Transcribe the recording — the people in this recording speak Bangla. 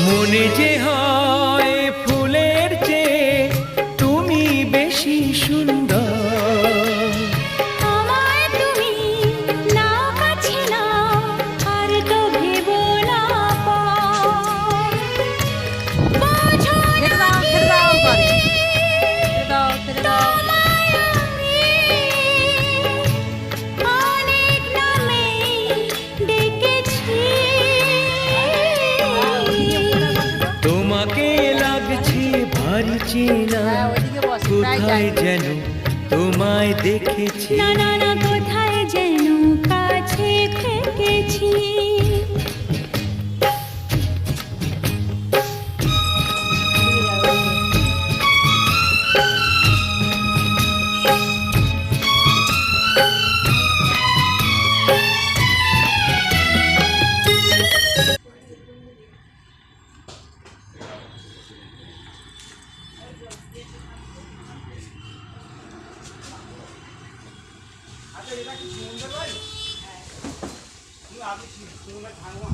মনে যে হয় ফুলের চেয়ে তুমি বেশি সুন্দর। আমায় তুমি না কাছে না আর তো ভেবো না পর। বোঝো না কি তোমায় আমি অনেক নামে ডেকেছি। তোমাকে লাগছে ভারী চেনা, কোথায় যেন তোমায় দেখেছি। না না না, কোথায় যেন কাছে থেকেছি। আচ্ছা, এটা কি সুন্দর বাড়ি? হ্যাঁ, আপনি সুন্দর থাকবো।